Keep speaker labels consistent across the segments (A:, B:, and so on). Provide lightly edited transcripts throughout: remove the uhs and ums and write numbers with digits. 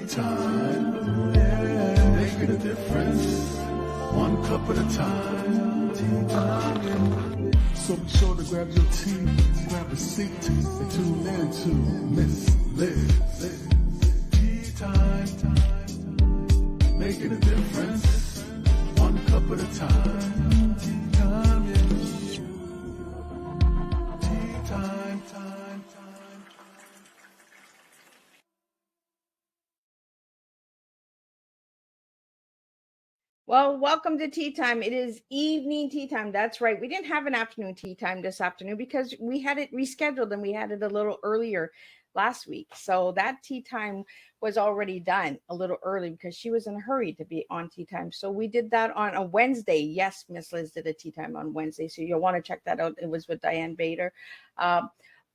A: time, yeah, making a difference, one cup at a time. Tea time. So be sure to grab your tea, grab a seat, and tune in to Miss Liz. Tea time, making a difference, one cup at a time. Tea time, yeah. Tea time, time.
B: Well, welcome to tea time. It is evening tea time. That's right. We didn't have an afternoon tea time this afternoon because we had it rescheduled and we had it a little earlier last week. So that tea time was already done a little early because she was in a hurry to be on tea time. So we did that on a Wednesday. Yes, Miss Liz did a tea time on Wednesday. So you'll want to check that out. It was with Diane Bader.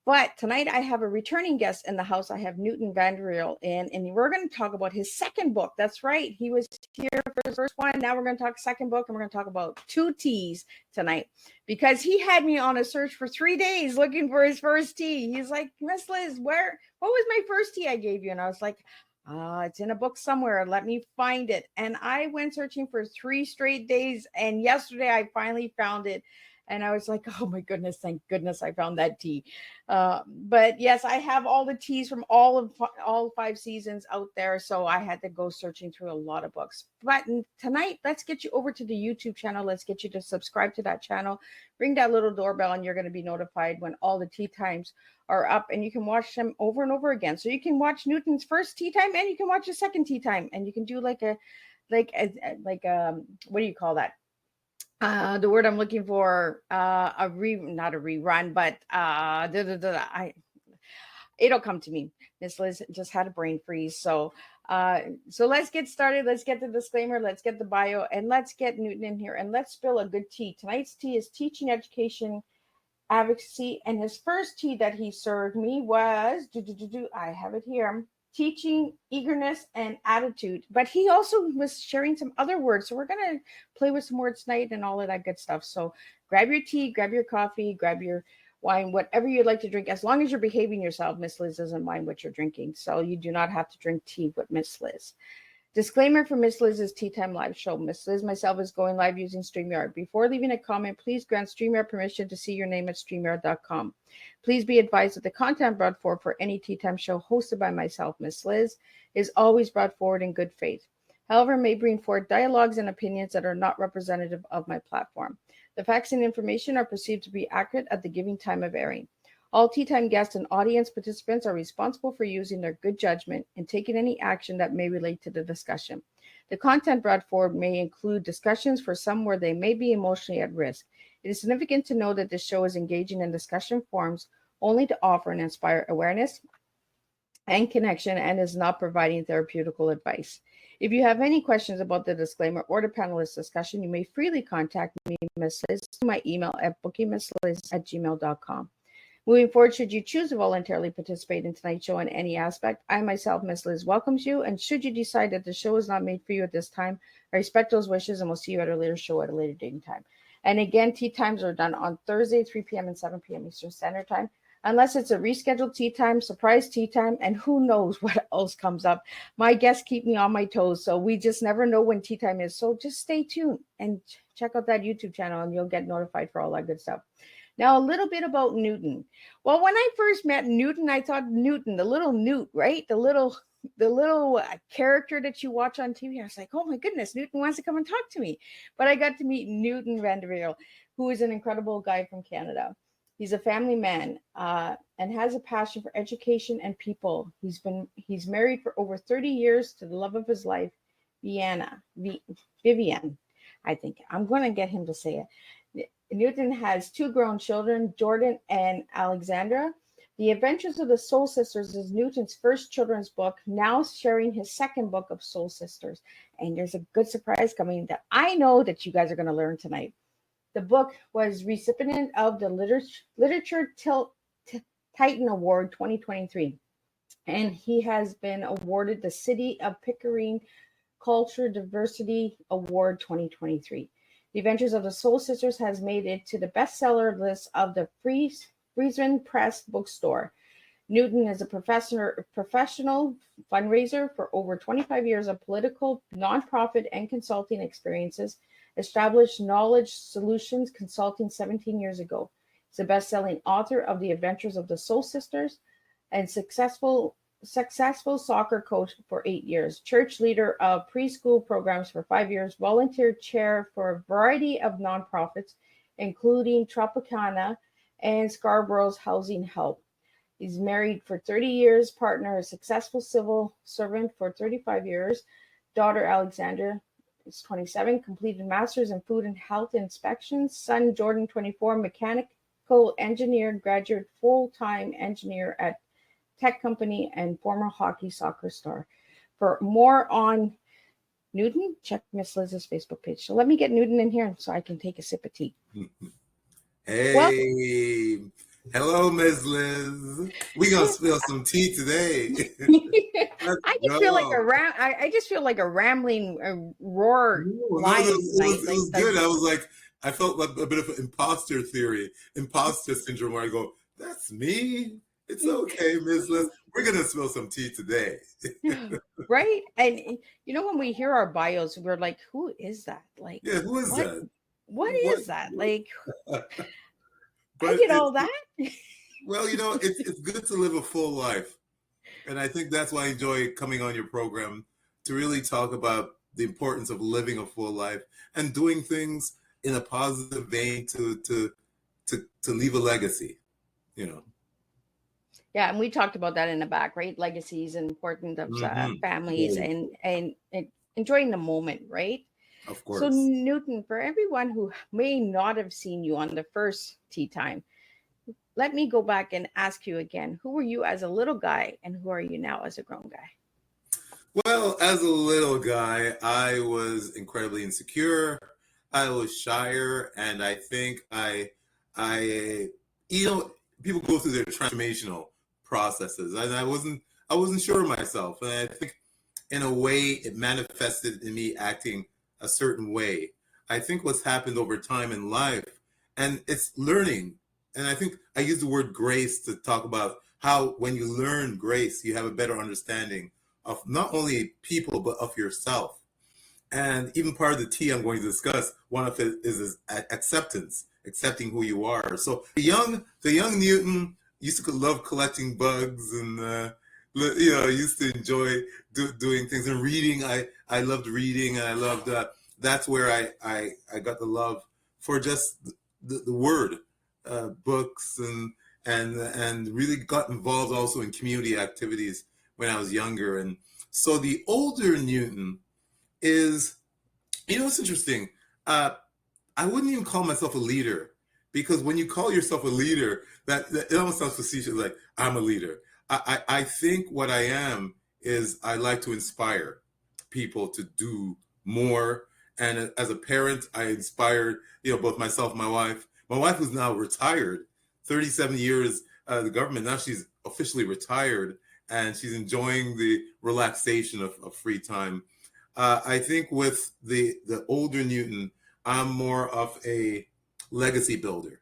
B: But tonight I have a returning guest in the house. I have Newton Vanriel in, and we're going to talk about his second book. That's right. He was here for his first one. Now we're going to talk second book, and we're going to talk about two teas tonight because he had me on a search for 3 days looking for his first tea. He's like, Miss Liz, what was my first tea I gave you? And I was like, it's in a book somewhere. Let me find it. And I went searching for 3 straight days. And yesterday I finally found it. And I was like, oh my goodness, thank goodness I found that tea. But yes, I have all the teas from all 5 seasons out there. So I had to go searching through a lot of books. But tonight, let's get you over to the YouTube channel. Let's get you to subscribe to that channel. Ring that little doorbell and you're going to be notified when all the tea times are up. And you can watch them over and over again. So you can watch Newton's first tea time and you can watch the second tea time. And you can do what do you call that? The word I'm looking for, not a rerun, but it'll come to me. Miss Liz just had a brain freeze. So let's get started. Let's get the disclaimer. Let's get the bio, and let's get Newton in here, and let's spill a good tea. Tonight's tea is teaching, education, advocacy, and his first tea that he served me was, I have it here, teaching, eagerness, and attitude. But he also was sharing some other words. So we're going to play with some words tonight and all of that good stuff. So grab your tea, grab your coffee, grab your wine, whatever you'd like to drink. As long as you're behaving yourself, Miss Liz doesn't mind what you're drinking. So you do not have to drink tea with Miss Liz. Disclaimer for Miss Liz's Tea Time Live show. Miss Liz, myself, is going live using StreamYard. Before leaving a comment, please grant StreamYard permission to see your name at StreamYard.com. Please be advised that the content brought forward for any Tea Time show hosted by myself, Miss Liz, is always brought forward in good faith. However, may bring forward dialogues and opinions that are not representative of my platform. The facts and information are perceived to be accurate at the given time of airing. All Tea Time guests and audience participants are responsible for using their good judgment and taking any action that may relate to the discussion. The content brought forward may include discussions for some where they may be emotionally at risk. It is significant to know that this show is engaging in discussion forums only to offer and inspire awareness and connection and is not providing therapeutical advice. If you have any questions about the disclaimer or the panelist discussion, you may freely contact me, Ms. Liz, to my email at bookingmissliz@gmail.com. Moving forward, should you choose to voluntarily participate in tonight's show in any aspect, I myself, Ms. Liz, welcomes you. And should you decide that the show is not made for you at this time, I respect those wishes and we'll see you at a later show at a later date and time. And again, tea times are done on Thursday, 3 p.m. and 7 p.m. Eastern Standard Time, unless it's a rescheduled tea time, surprise tea time, and who knows what else comes up. My guests keep me on my toes, so we just never know when tea time is. So just stay tuned and check out that YouTube channel and you'll get notified for all that good stuff. Now, a little bit about Newton. Well, when I first met Newton, I thought Newton, the little Newt, right? The little character that you watch on TV. I was like, oh my goodness, Newton wants to come and talk to me. But I got to meet Newton Vanriel, who is an incredible guy from Canada. He's a family man and has a passion for education and people. He's married for over 30 years to the love of his life, Vivian. I think I'm going to get him to say it. Newton has 2 grown children, Jordan and Alexandra. The Adventures of the Soul Sisters is Newton's first children's book, now sharing his second book of Soul Sisters. And there's a good surprise coming that I know that you guys are going to learn tonight. The book was recipient of the Literature Titan Award 2023. And he has been awarded the City of Pickering Culture Diversity Award 2023. The Adventures of the Soul Sisters has made it to the bestseller list of the Friesen Press bookstore. Newton is a professional fundraiser for over 25 years of political, nonprofit, and consulting experiences. Established Knowledge Solutions Consulting 17 years ago. He's a best-selling author of The Adventures of the Soul Sisters and successful soccer coach for 8 years, church leader of preschool programs for 5 years, volunteer chair for a variety of nonprofits, including Tropicana and Scarborough's Housing Help. He's married for 30 years, partner, a successful civil servant for 35 years, daughter Alexandra is 27, completed master's in food and health inspections, son Jordan, 24, mechanical engineer, graduate full-time engineer at tech company, and former hockey soccer star. For more on Newton, check Miss Liz's Facebook page. So let me get Newton in here so I can take a sip of tea.
C: Hey,
B: Well,
C: hello, Ms. Liz. We gonna spill some tea today.
B: I just feel like I just feel like a rambling roar lion.
C: It was good. I was like, I felt like a bit of an imposter syndrome, where I go, "That's me. It's okay, Ms. Liz. We're gonna spill some tea today."
B: Right? And when we hear our bios, we're like, "Who is that?" Like,
C: yeah, who is
B: what?
C: that?
B: What is that? Like,
C: But
B: I did all that.
C: Well, it's good to live a full life. And I think that's why I enjoy coming on your program, to really talk about the importance of living a full life and doing things in a positive vein to leave a legacy,
B: Yeah, and we talked about that in the back, right? Legacies and importance of families and enjoying the moment, right?
C: Of course.
B: So Newton, for everyone who may not have seen you on the first tea time, let me go back and ask you again, who were you as a little guy and who are you now as a grown guy?
C: Well, as a little guy, I was incredibly insecure. I was shyer, and I think people go through their transformational processes, and I wasn't sure of myself, and I think in a way it manifested in me acting a certain way. I think what's happened over time in life, and it's learning, and I think I use the word grace to talk about how when you learn grace, you have a better understanding of not only people, but of yourself. And even part of the tea I'm going to discuss, one of it is acceptance, accepting who you are. So the young Newton used to love collecting bugs, and used to enjoy doing things and reading. I loved reading, and I loved that's where I got the love for just the word, books, and really got involved also in community activities when I was younger. And so the older Newton is, it's interesting. I wouldn't even call myself a leader, because when you call yourself a leader, that it almost sounds facetious, like I'm a leader. I think what I am is I like to inspire people to do more. And as a parent, I inspired, both myself and my wife. My wife, who's now retired, 37 years the government. Now she's officially retired, and she's enjoying the relaxation of free time. I think with the older Newton, I'm more of a legacy builder.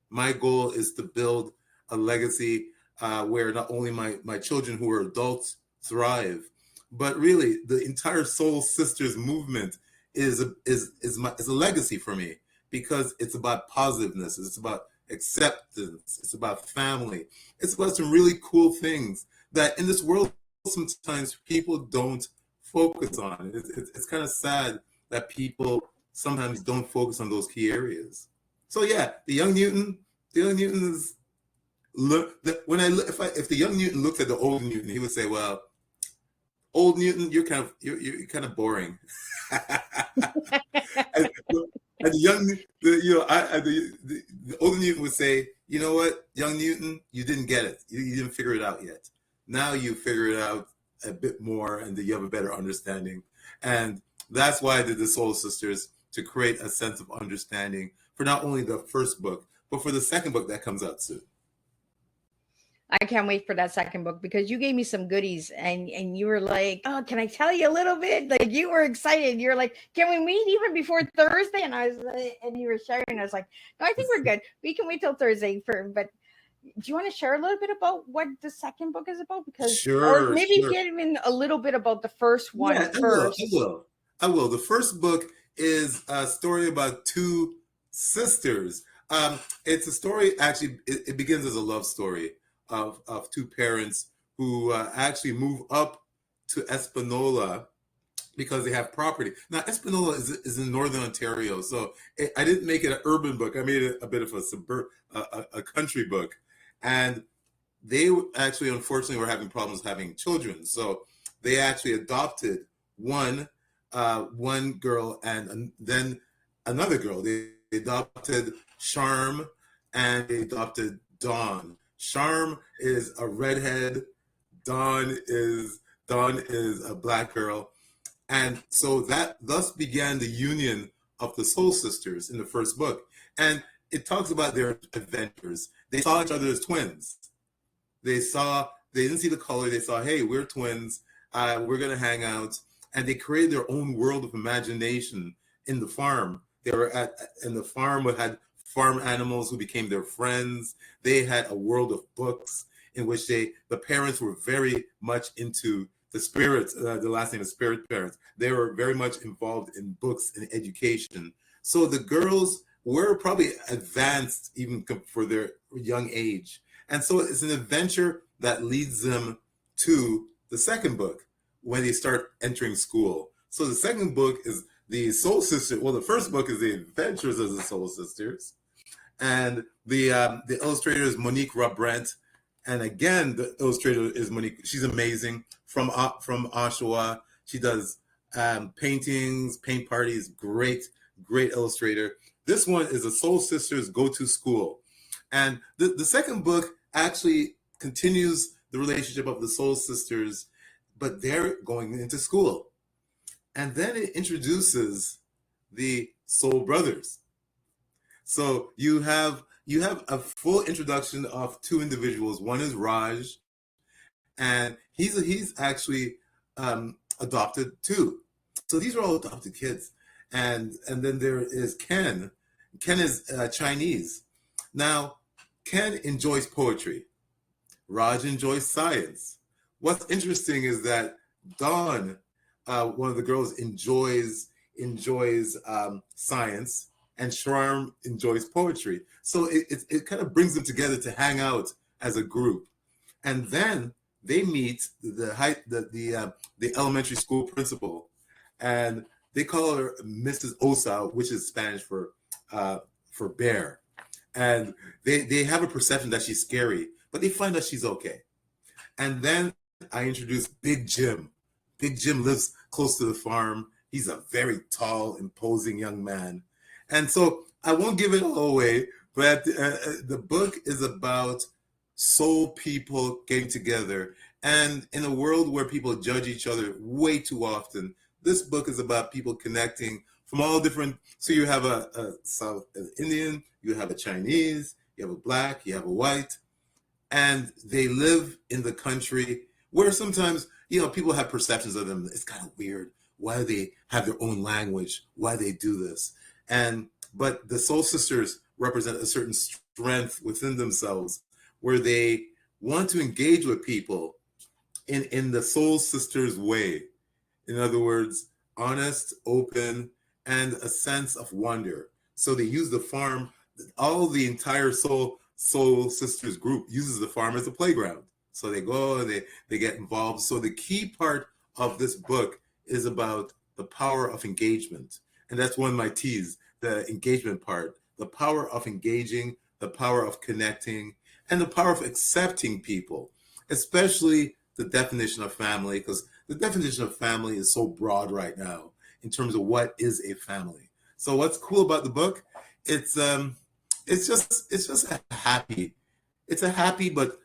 C: My goal is to build a legacy where not only my children who are adults thrive, but really the entire Soul Sisters movement is a legacy for me, because it's about positiveness, it's about acceptance, it's about family, it's about some really cool things that in this world sometimes people don't focus on. It's kind of sad that people sometimes don't focus on those key areas. So yeah, the young Newton is if the young Newton looked at the old Newton, he would say, "Well, old Newton, you're kind of boring." and the older Newton would say, "You know what, young Newton, you didn't get it. You didn't figure it out yet. Now you figure it out a bit more, and you have a better understanding." And that's why I did the Soul Sisters, to create a sense of understanding for not only the first book, but for the second book that comes out soon.
B: I can't wait for that second book, because you gave me some goodies, and you were like, "Oh, can I tell you a little bit?" Like, you were excited. You're like, "Can we meet even before Thursday?" And I was like, and you were sharing. I was like, "No, I think we're good. We can wait till Thursday but do you want to share a little bit about what the second book is about? Because, or
C: Sure,
B: maybe
C: sure.
B: get even a little bit about the first one
C: Yeah, I will. I
B: first.
C: will. I will. The first book is a story about two sisters. It's a story, actually, it begins as a love story of two parents who actually move up to Espanola because they have property. Now, Espanola is in northern Ontario, so I didn't make it an urban book. I made it a bit of a country book. And they actually, unfortunately, were having problems having children. So they actually adopted one one girl and then another girl. They adopted Charm and they adopted Dawn. Charm is a redhead. Dawn is a black girl, and so that thus began the union of the Soul Sisters in the first book. And it talks about their adventures. They saw each other as twins. They didn't see the color. They saw, hey, we're twins. We're gonna hang out, and they created their own world of imagination in the farm. They were in the farm had farm animals who became their friends. They had a world of books in which the parents were very much into the spirits. The last name is Spirit Parents. They were very much involved in books and education. So the girls were probably advanced even for their young age. And so it's an adventure that leads them to the second book when they start entering school. So the second book is the Soul Sisters. Well, the first book is the Adventures of the Soul Sisters, and the illustrator is Monique Robb-Brent. And again, the illustrator is Monique. She's amazing from Oshawa. She does paintings, paint parties. Great illustrator. This one is the Soul Sisters Go to School, and the second book actually continues the relationship of the Soul Sisters, but they're going into school. And then it introduces the Soul Brothers. So you have a full introduction of two individuals. One is Raj, and he's actually adopted too. So these are all adopted kids. And then there is Ken. Ken is Chinese. Now, Ken enjoys poetry. Raj enjoys science. What's interesting is that Dawn, one of the girls, enjoys science, and Shram enjoys poetry. So it kind of brings them together to hang out as a group. And then they meet the elementary school principal, and they call her Mrs. Osa, which is Spanish for bear. And they have a perception that she's scary, but they find out she's okay. And then I introduce Big Jim. Big Jim lives close to the farm. He's a very tall, imposing young man. And so I won't give it all away, but the book is about soul people getting together. And in a world where people judge each other way too often, this book is about people connecting from all different. So you have a South Indian, you have a Chinese, you have a black, you have a white, and they live in the country where sometimes, people have perceptions of them. It's kind of weird. Why do they have their own language? Why they do this? But the Soul Sisters represent a certain strength within themselves where they want to engage with people in the Soul Sisters way. In other words, honest, open, and a sense of wonder. So they use the farm. The entire Soul Sisters group uses the farm as a playground. So they go and they get involved. So the key part of this book is about the power of engagement. And that's one of my T's, the engagement part, the power of engaging, the power of connecting, and the power of accepting people, especially the definition of family, because the definition of family is so broad right now in terms of what is a family. So what's cool about the book? It's just a happy but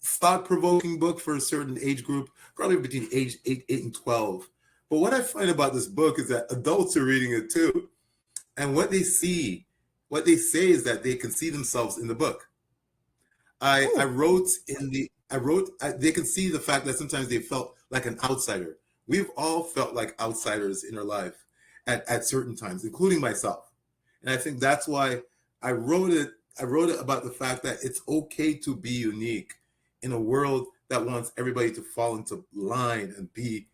C: thought-provoking book for a certain age group, probably between age 8 and 12. But what I find about this book is that adults are reading it too. And what they say is that they can see themselves in the book. They can see the fact that sometimes they felt like an outsider. We've all felt like outsiders in our life at certain times, including myself. And I think that's why I wrote it I wrote about the fact that it's okay to be unique in a world that wants everybody to fall into line and be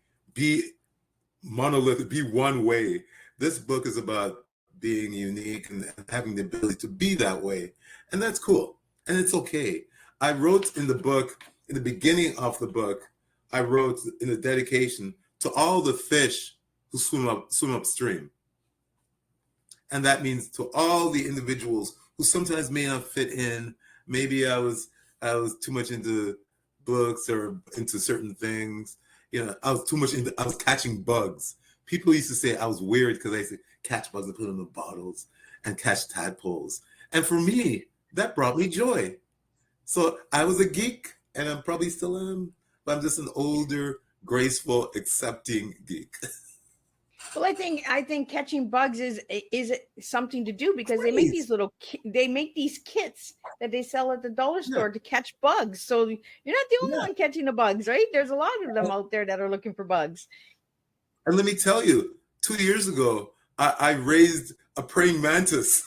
C: monolithic, be one way. This book is about being unique and having the ability to be that way. And that's cool. And it's okay. I wrote in the book, in the beginning of the book, I wrote in the dedication to all the fish who swim upstream. And that means to all the individuals who sometimes may not fit in. Maybe I was too much into books or into certain things. You know, I was catching bugs. People used to say I was weird because I used to catch bugs and put them in bottles and catch tadpoles. And for me, that brought me joy. So I was a geek, and I'm probably still am, but I'm just an older, graceful, accepting geek.
B: Well, I think catching bugs is something to do because they make
C: Please.
B: these they make these kits that they sell at the dollar
C: Yeah.
B: store to catch bugs. So you're not the only
C: Yeah.
B: one catching the bugs, right? There's a lot of them out there that are looking for bugs.
C: And let me tell you, 2 years ago, I raised a praying mantis.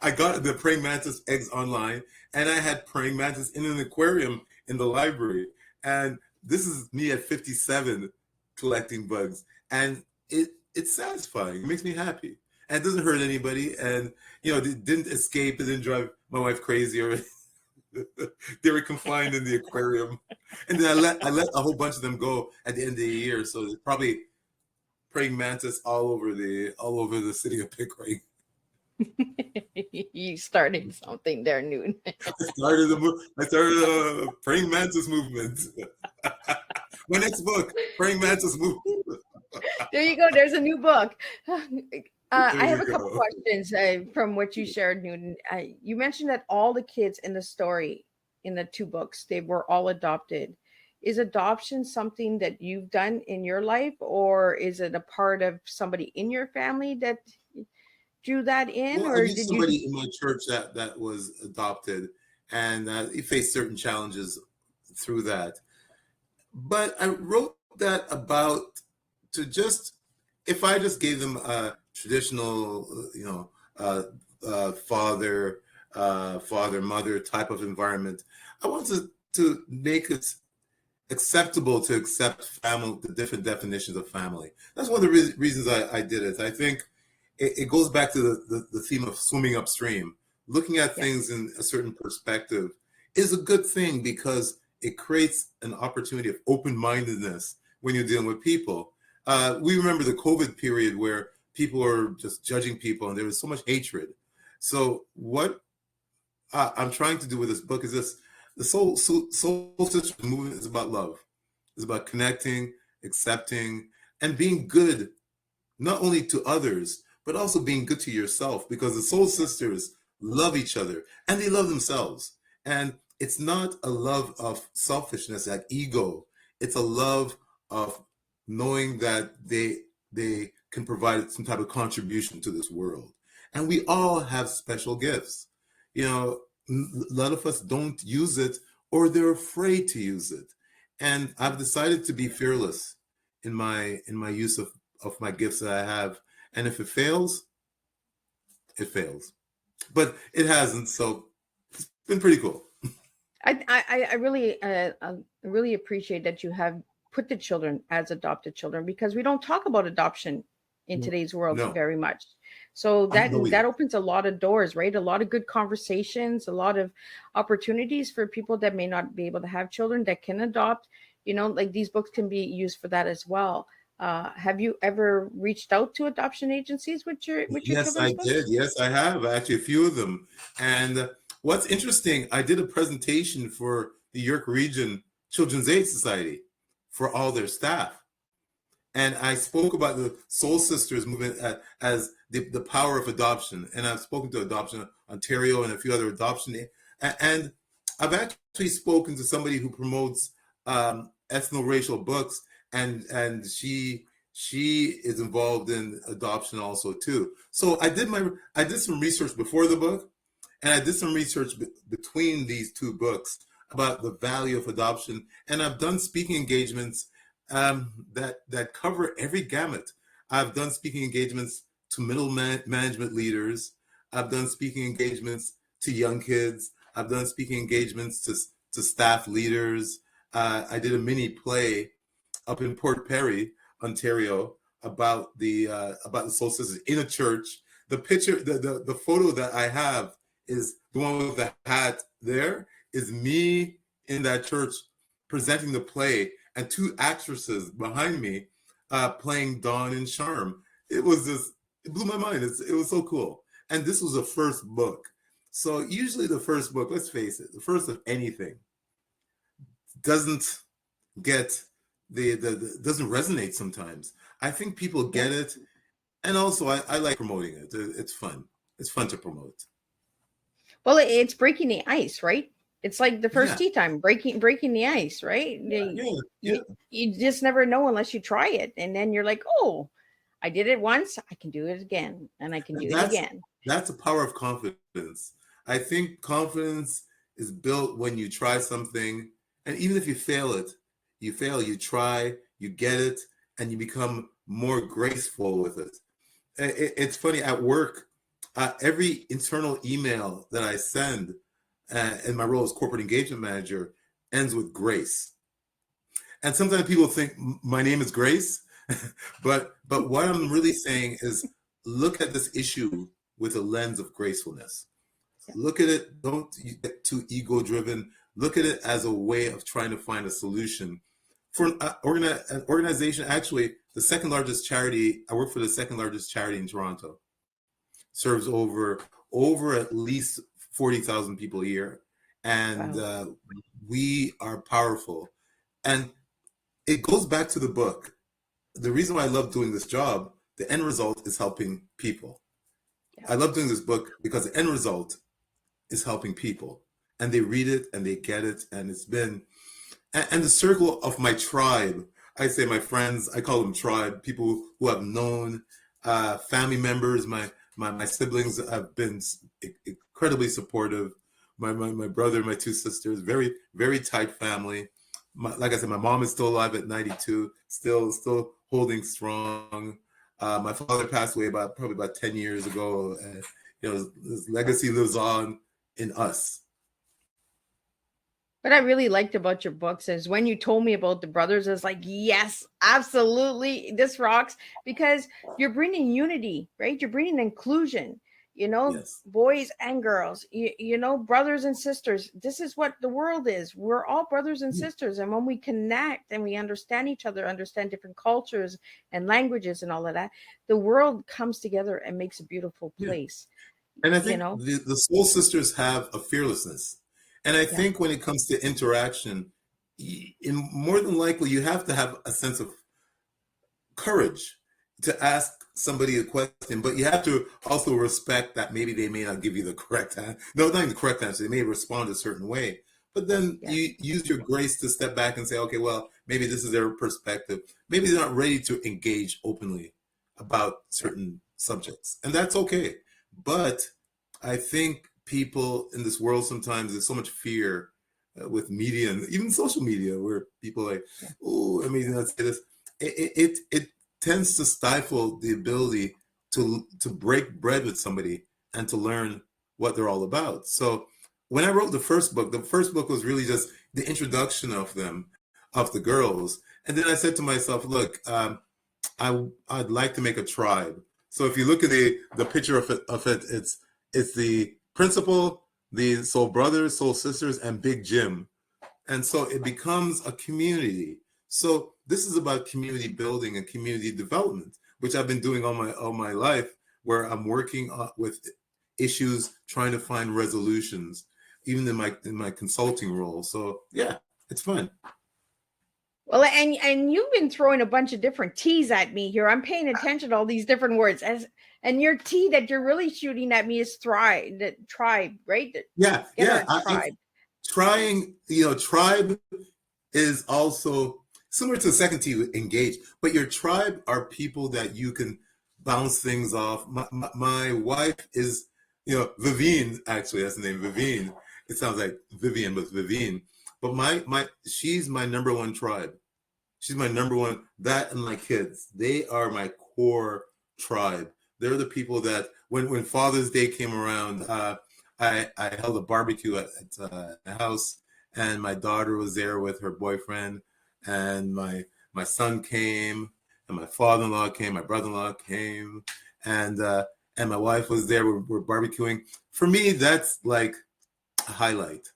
C: I got the praying mantis eggs online, and I had praying mantis in an aquarium in the library. And this is me at 57 collecting bugs. And it's satisfying. It makes me happy. And it doesn't hurt anybody. And, you know, it didn't escape. It didn't drive my wife crazy, or they were confined in the aquarium. And then I let a whole bunch of them go at the end of the year. So there's probably praying mantis all over the city of Pickering.
B: You started something there, Newton.
C: I started a praying mantis movement. My next book, praying mantis movement.
B: There you go. There's a new book. I have a
C: you
B: couple
C: go.
B: questions from what you shared, Newton. You mentioned that all the kids in the story in the two books, they were all adopted. Is adoption something that you've done in your life, or is it a part of somebody in your family that drew that in,
C: Well, I
B: or
C: knew
B: did you?
C: somebody in my church that was adopted, and he faced certain challenges through that. But I wrote that about to just, if I just gave them a traditional, father, mother type of environment, I wanted to make it acceptable to accept family, the different definitions of family. That's one of the reasons I did it. I think it goes back to the theme of swimming upstream. Looking at things in a certain perspective is a good thing because it creates an opportunity of open-mindedness when you're dealing with people. We remember the COVID period where people were just judging people and there was so much hatred. So what I'm trying to do with this book is this: the soul sisters movement is about love. It's about connecting, accepting, and being good, not only to others, but also being good to yourself, because the soul sisters love each other and they love themselves. And it's not a love of selfishness, like ego. It's a love of knowing that they can provide some type of contribution to this world. And we all have special gifts. You know, a lot of us don't use it, or they're afraid to use it. And I've decided to be fearless in my use of my gifts that I have. And if it fails, it fails. But it hasn't, so it's been pretty cool.
B: I really appreciate that you have put the children as adopted children, because we don't talk about adoption in today's world
C: No.
B: very much. So that
C: No, we
B: that
C: don't.
B: opens a lot of doors, right? A lot of good conversations, a lot of opportunities for people that may not be able to have children that can adopt. You know, like these books can be used for that as well. Have you ever reached out to adoption agencies with your
C: Yes, I
B: children's books?
C: did. Yes, I have actually a few of them. And what's interesting, I did a presentation for the York Region Children's Aid Society for all their staff. And I spoke about the Soul Sisters movement as the power of adoption. And I've spoken to Adoption Ontario and a few other adoption. And I've actually spoken to somebody who promotes ethno-racial books, and she is involved in adoption also too. So I did some research before the book, and I did some research between these two books about the value of adoption. And I've done speaking engagements that cover every gamut. I've done speaking engagements to middle management leaders. I've done speaking engagements to young kids. I've done speaking engagements to staff leaders. I did a mini play up in Port Perry, Ontario, about the Soul Sisters in a church. The picture, the photo that I have is the one with the hat. There is me in that church presenting the play, and two actresses behind me playing Dawn and Charm. It was just, it blew my mind. It was so cool. And this was the first book. So usually the first book, let's face it, the first of anything doesn't get the doesn't resonate sometimes. I think people get it. And also I like promoting it. It's fun. It's fun to promote.
B: Well, it's breaking the ice, right? It's like the first
C: Yeah.
B: tea time, breaking the ice, right?
C: Yeah.
B: You just never know unless you try it. And then you're like, oh, I did it once, I can do it again, and I can do it again.
C: That's the power of confidence. I think confidence is built when you try something, and even if you fail, you try, you get it, and you become more graceful with it. It's funny, at work, every internal email that I send in my role as corporate engagement manager ends with grace. And sometimes people think my name is Grace, but what I'm really saying is look at this issue with a lens of gracefulness. Look at it, don't get too ego driven. Look at it as a way of trying to find a solution. For an organization, actually, the second largest charity, I work for the second largest charity in Toronto, serves over at least 40,000 people a year. And wow. We are powerful. And it goes back to the book. The reason why I love doing this job, the end result is helping people. I love doing this book because the end result is helping people. And they read it and they get it. And it's been, and the circle of my tribe, I say my friends, I call them tribe, people who I've known, family members, my siblings have been incredibly supportive. My brother, my two sisters, very, very tight family. Like I said, my mom is still alive at 92, still holding strong. My father passed away probably about 10 years ago. And, his legacy lives on in us.
B: What I really liked about your books is when you told me about the brothers, I was like, yes, absolutely, this rocks, because you're bringing unity, right? You're bringing inclusion, yes. Boys and girls, brothers and sisters. This is what the world is. We're all brothers and sisters. And when we connect and we understand each other, understand different cultures and languages and all of that, the world comes together and makes a beautiful place.
C: And I think the Soul Sisters have a fearlessness. And I think when it comes to interaction, more than likely, you have to have a sense of courage to ask somebody a question, but you have to also respect that maybe they may not give you the correct answer. No, not even the correct answer. They may respond a certain way. But then you use your grace to step back and say, okay, well, maybe this is their perspective. Maybe they're not ready to engage openly about certain subjects. And that's okay. But I think people in this world, sometimes there's so much fear with media and even social media where people are like, oh, I mean, let's say this. It tends to stifle the ability to break bread with somebody and to learn what they're all about. So when I wrote the first book was really just the introduction of the girls. And then I said to myself, look, I'd like to make a tribe. So if you look at the picture of it, it's the principal, the Soul Brothers, Soul Sisters, and Big Jim. And so it becomes a community. So this is about community building and community development, which I've been doing all my life, where I'm working with issues, trying to find resolutions, even in my consulting role. So yeah, it's fun.
B: Well, and you've been throwing a bunch of different T's at me here. I'm paying attention to all these different words. And your T that you're really shooting at me is tribe, right?
C: Tribe. Tribe is also similar to the second T, engage. But your tribe are people that you can bounce things off. My wife is, Vivine, actually, that's the name, Vivine. It sounds like Vivian, but Vivine. But she's my number one tribe. She's my number one. That and my kids, they are my core tribe. They're the people that when Father's Day came around, I held a barbecue at a house, and my daughter was there with her boyfriend, and my son came, and my father-in-law came, my brother-in-law came, and my wife was there. We're barbecuing. For me, that's like a highlight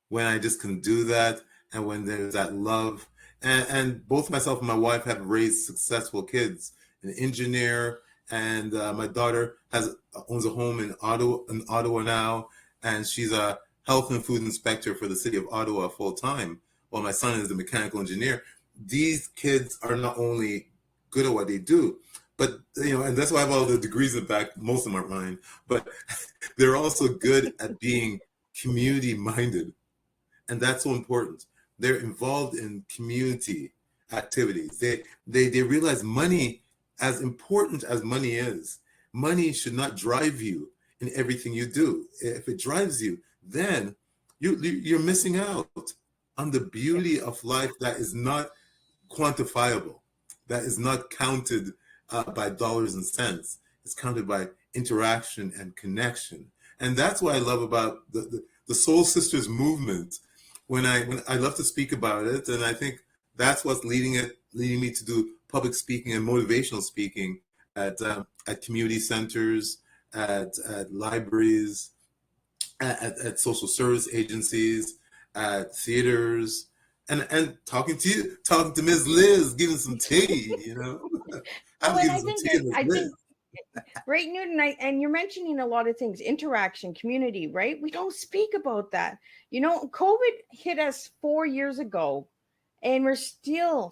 C: when I just can do that, and when there's that love. And both myself and my wife have raised successful kids, an engineer, and my daughter has owns a home in Ottawa now, and she's a health and food inspector for the city of Ottawa full time, while my son is a mechanical engineer. These kids are not only good at what they do, but and that's why I have all the degrees in the back. Most of them aren't mine, but they're also good at being community minded, and that's so important. They're involved in community activities. They realize money, as important as money should not drive you in everything you do. If it drives you, then you're missing out on the beauty of life that is not quantifiable, that is not counted by dollars and cents. It's counted by interaction and connection, and that's what I love about the Soul Sisters movement. When I love to speak about it, and I think that's what's leading me to do public speaking and motivational speaking at community centers, at libraries, at social service agencies, at theaters, and talking to Ms. Liz, giving some tea. I'm
B: Well, and
C: giving some tea to Ms. Liz.
B: Right, Newton, and you're mentioning a lot of things, interaction, community, right? We don't speak about that. COVID hit us 4 years ago, and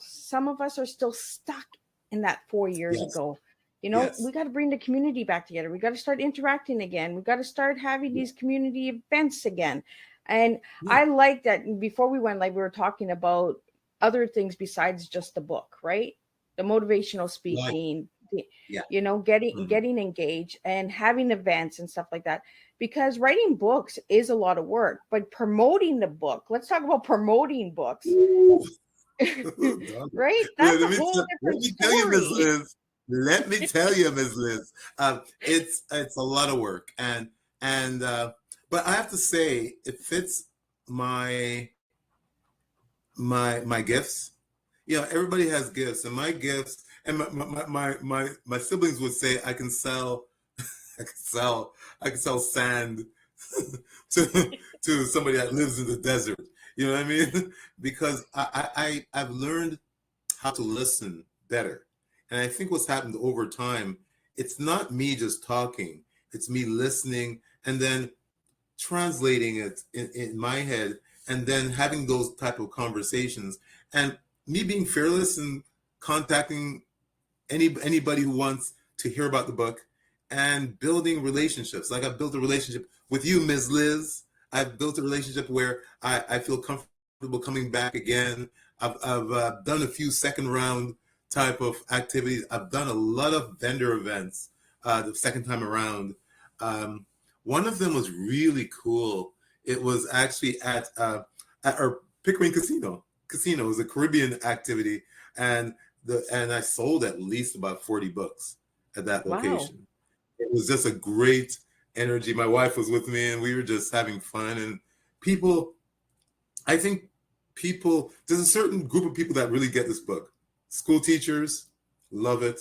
B: some of us are still stuck in that 4 years
C: Yes.
B: ago.
C: Yes.
B: We got to bring the community back together. We got to start interacting again. We got to start having these community events again. And I like that. Before we went live, we were talking about other things besides just the book, right? The motivational speaking, getting engaged and having events and stuff like that. Because writing books is a lot of work, but promoting the book, let's talk about promoting books. Right? That's a whole different story.
C: Let me tell you, Ms. Liz, it's a lot of work, and but I have to say it fits my gifts. Everybody has gifts, and my gifts, and my siblings would say I can sell I can sell sand to somebody that lives in the desert. You know what I mean? Because I've learned how to listen better. And I think what's happened over time, it's not me just talking, it's me listening and then translating it in my head, and then having those type of conversations, and me being fearless and contacting anybody who wants to hear about the book, and building relationships. Like I've built a relationship with you, Ms. Liz. I've built a relationship where I feel comfortable coming back again. I've done a few second round type of activities. I've done a lot of vendor events the second time around. One of them was really cool. It was actually at our Pickering Casino. It was a Caribbean activity, and I sold at least about 40 books at that location. Wow. It was just a great energy. My wife was with me, and we were just having fun. And I think there's a certain group of people that really get this book. School teachers love it.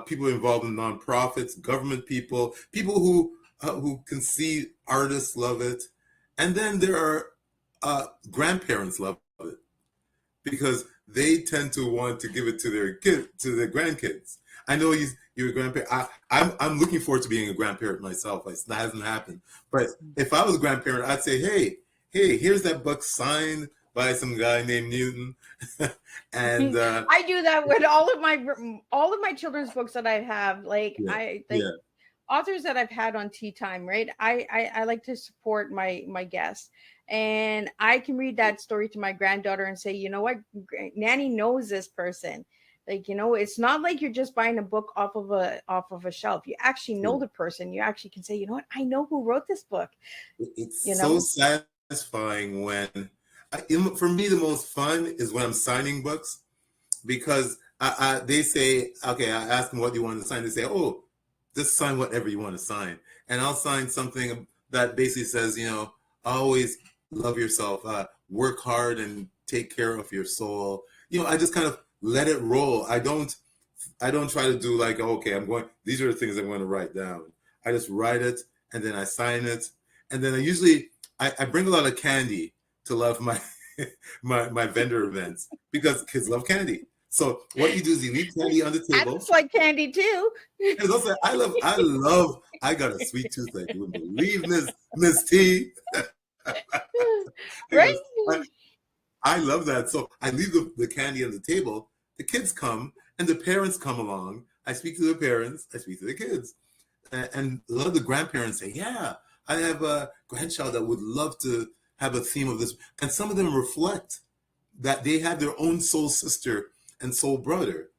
C: People involved in nonprofits, government people who can see artists love it. And then there are grandparents love it, because they tend to want to give it to their grandkids. I know you're a grandparent. I'm looking forward to being a grandparent myself. That hasn't happened. But if I was a grandparent, I'd say, hey, here's that book signed by some guy named Newton. And
B: I do that with all of my children's books that I have. Authors that I've had on Tea Time, right? I like to support my guests. And I can read that story to my granddaughter and say, you know what, Nanny knows this person. It's not like you're just buying a book off of a shelf. You actually know the person. You actually can say, you know what, I know who wrote this book.
C: It's so satisfying when, for me, the most fun is when I'm signing books, because they say, okay, I ask them what you want to sign. They say, oh, just sign whatever you want to sign. And I'll sign something that basically says, always love yourself, work hard and take care of your soul. I just kind of let it roll. I don't try to do like, okay, these are the things I'm going to write down. I just write it and then I sign it. And then I bring a lot of candy to love my my vendor events because kids love candy. So what you do is you leave candy on the table.
B: It's like candy too.
C: And also, I got a sweet tooth like you wouldn't believe, Miss T.
B: Right?
C: I love that. So I leave the candy on the table. The kids come and the parents come along. I speak to the parents. I speak to the kids. And a lot of the grandparents say, yeah, I have a grandchild that would love to have a theme of this. And some of them reflect that they have their own soul sister and soul brother.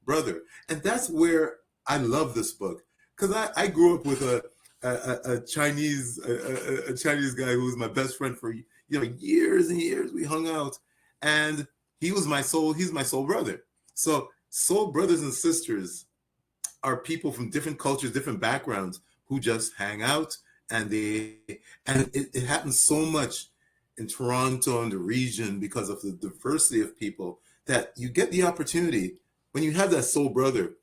C: And that's where I love this book. Because I grew up with a Chinese guy who was my best friend for years and years. We hung out. And he's my soul brother. So soul brothers and sisters are people from different cultures, different backgrounds who just hang out, and it happens so much in Toronto and the region because of the diversity of people that you get the opportunity when you have that soul brother.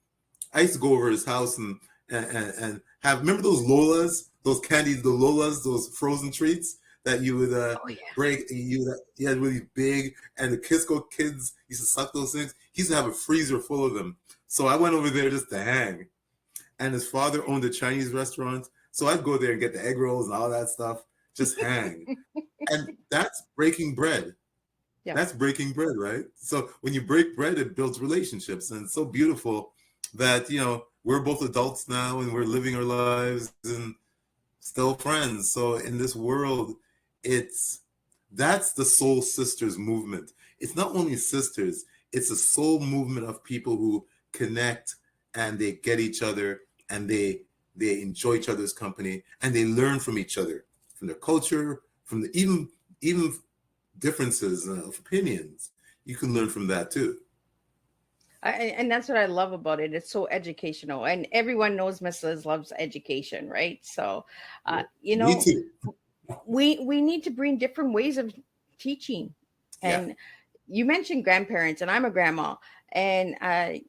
C: I used to go over his house and have, remember those Lolas, those candies, the Lolas, those frozen treats that you would break. You had really big, and the Kisco kids used to suck those things. He used to have a freezer full of them. So I went over there just to hang. And his father owned a Chinese restaurant. So I'd go there and get the egg rolls and all that stuff, just hang. And that's breaking bread. Yeah. That's breaking bread, right? So when you break bread, it builds relationships. And it's so beautiful that, we're both adults now and we're living our lives and still friends. So in this world, that's the Soul Sisters movement. It's not only sisters, it's a soul movement of people who connect and they get each other and they enjoy each other's company and they learn from each other, from their culture, from the even differences of opinions. You can learn from that too.
B: And that's what I love about it. It's so educational, and everyone knows Miss Liz loves education, right? So,
C: Me too.
B: we need to bring different ways of teaching. And you mentioned grandparents, and I'm a grandma, and I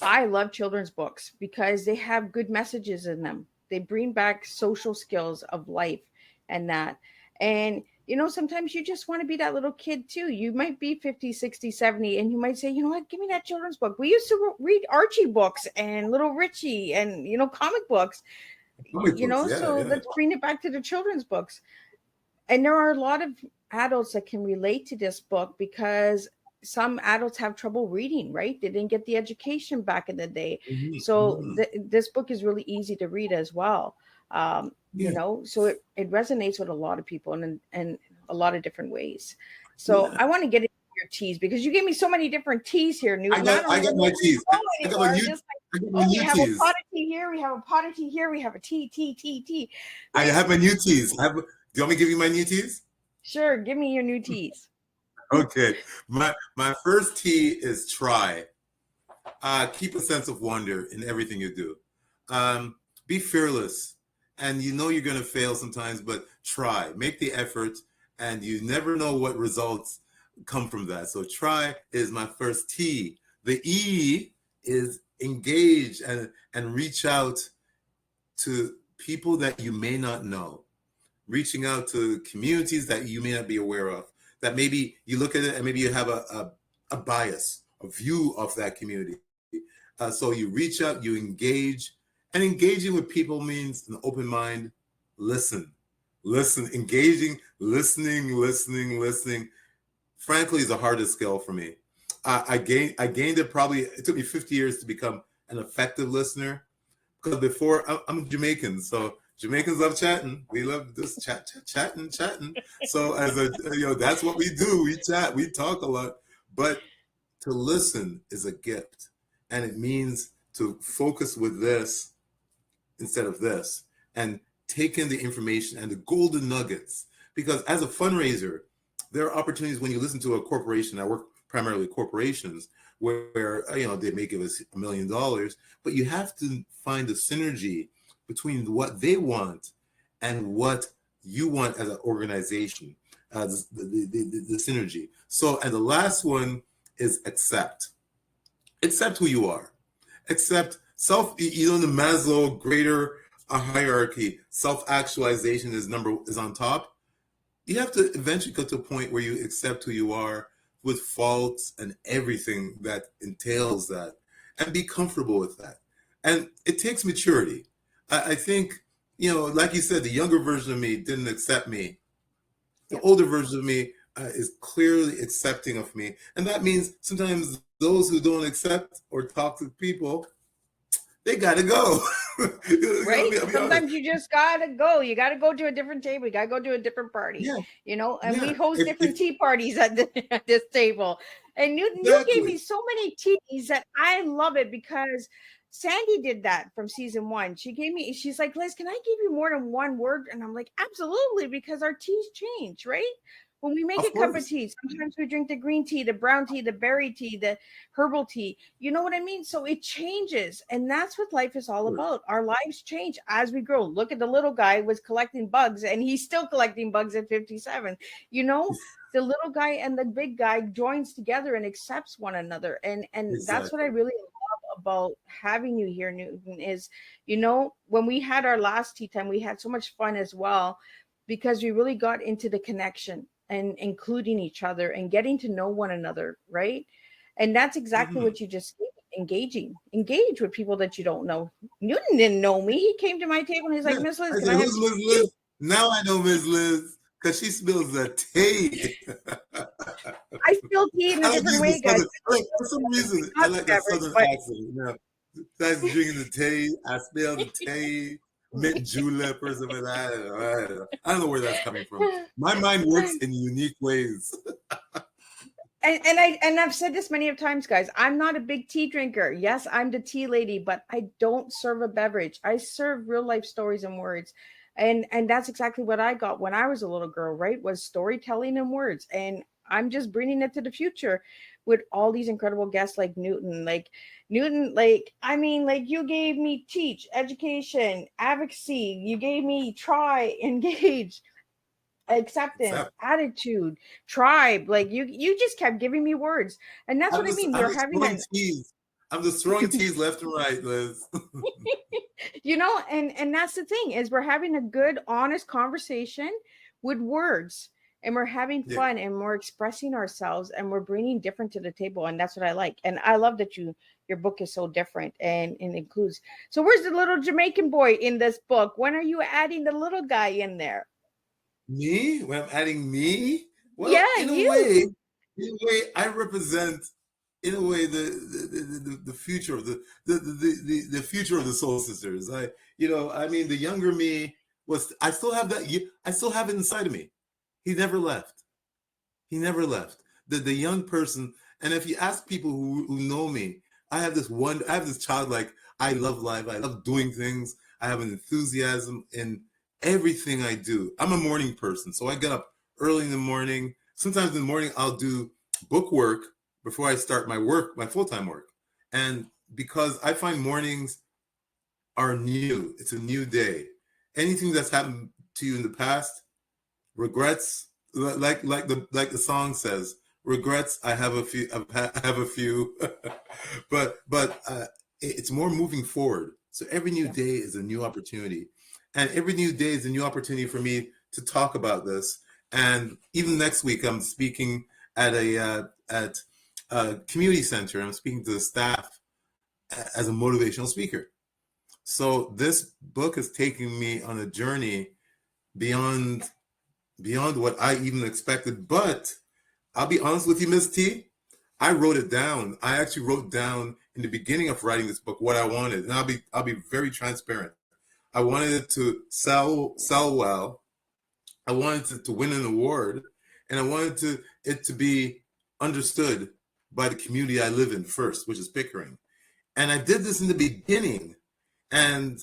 B: love children's books because they have good messages in them. They bring back social skills of life and that. And sometimes you just want to be that little kid too. You might be 50, 60, 70, and you might say, you know what, give me that children's book. We used to read Archie books and Little Richie and, comic books, let's bring it back to the children's books. And there are a lot of adults that can relate to this book because some adults have trouble reading, right? They didn't get the education back in the day. Mm-hmm. So this book is really easy to read as well. So it resonates with a lot of people and a lot of different ways. So I want to get into your teas because you gave me so many different teas here, Newton.
C: I got my teas. We
B: have a pot of tea here. We have a pot of tea here. We have a tea.
C: I have my new teas. Do you want me to give you my new teas?
B: Sure. Give me your new teas.
C: Okay. My first tea is try. Keep a sense of wonder in everything you do. Be fearless. And you're going to fail sometimes, but try. Make the effort, and you never know what results come from that. So try is my first T. The E is engage and reach out to people that you may not know. Reaching out to communities that you may not be aware of. That maybe you look at it and maybe you have a bias, a view of that community. So you reach out, you engage. And engaging with people means an open mind. Listen, engaging, listening. Frankly, is the hardest skill for me. I gained it it took me 50 years to become an effective listener. Because before, I'm Jamaican, so Jamaicans love chatting. We love this chatting. So that's what we do. We chat, we talk a lot. But to listen is a gift. And it means to focus with this instead of this, and take in the information and the golden nuggets. Because as a fundraiser, there are opportunities when you listen to a corporation. I work primarily with corporations where they may give us $1 million, but you have to find the synergy between what they want and what you want as an organization, the synergy. So, and the last one is accept. Accept who you are. Accept self, the Maslow greater hierarchy, self-actualization is on top. You have to eventually get to a point where you accept who you are with faults and everything that entails that, and be comfortable with that. And it takes maturity. I think, like you said, the younger version of me didn't accept me. The older version of me is clearly accepting of me. And that means sometimes those who don't accept or talk to people, they got to go.
B: Right? Sometimes you just gotta go. You gotta go to a different table. You gotta go to a different party.
C: Yeah.
B: And we host different tea parties at this table. And Newton, you gave me so many teas that I love it, because Sandy did that from season 1. She's like, Liz, can I give you more than one word? And I'm like, absolutely, because our teas change, right? When we make a cup of tea, sometimes we drink the green tea, the brown tea, the berry tea, the herbal tea. You know what I mean? So it changes. And that's what life is all about. Our lives change as we grow. Look at the little guy was collecting bugs, and he's still collecting bugs at 57. The little guy and the big guy joins together and accepts one another. And that's what I really love about having you here, Newton, is, when we had our last tea time, we had so much fun as well, because we really got into the connection and including each other and getting to know one another, right? And that's exactly what you just engage with people that you don't know. Newton didn't know me. He came to my table and he's like, Miss Liz, can I have
C: Miss Liz? Now I know Miss Liz, because she spills the tea.
B: I spill tea in a different way, guys.
C: For some reason, I like that southern accent. That's drinking the tea. I spill the tea. Mint julep or something like that. I don't know where that's coming from. My mind works in unique ways.
B: And I've said this many of times, guys. I'm not a big tea drinker. Yes, I'm the tea lady, but I don't serve a beverage. I serve real life stories and words. And that's exactly what I got when I was a little girl, right? Was storytelling and words. And I'm just bringing it to the future with all these incredible guests like Newton. You gave me teach, education, advocacy. You gave me try, engage, acceptance, attitude, tribe. Like you just kept giving me words. And that's what I mean.
C: I'm just throwing teas left and right, Liz.
B: And that's the thing, is we're having a good, honest conversation with words, and we're having fun, and we're expressing ourselves, and we're bringing different to the table. And that's what I like. And I love that your book is so different and includes. So where's the little Jamaican boy in this book? When are you adding the little guy in there?
C: Me? When I'm adding me? Well,
B: yeah,
C: in a way, I represent, in a way, the future of the future of the Soul Sisters. The younger me I still have that. I still have it inside of me. He never left. The young person. And if you ask people who know me, I have this childlike, I love life. I love doing things. I have an enthusiasm in everything I do. I'm a morning person, so I get up early in the morning. Sometimes in the morning, I'll do book work before I start my full-time work. And because I find mornings are new, it's a new day. Anything that's happened to you in the past, regrets, like the song says, regrets, I have a few, but it's more moving forward. So every new day is a new opportunity. And every new day is a new opportunity for me to talk about this. And even next week, I'm speaking at a community center. I'm speaking to the staff as a motivational speaker. So this book is taking me on a journey beyond what I even expected. But I'll be honest with you, Ms. T, I wrote it down. I actually wrote down in the beginning of writing this book what I wanted, and I'll be very transparent. I wanted it to sell well. I wanted it to win an award, and I wanted it to be understood by the community I live in first, which is Pickering. And I did this in the beginning. And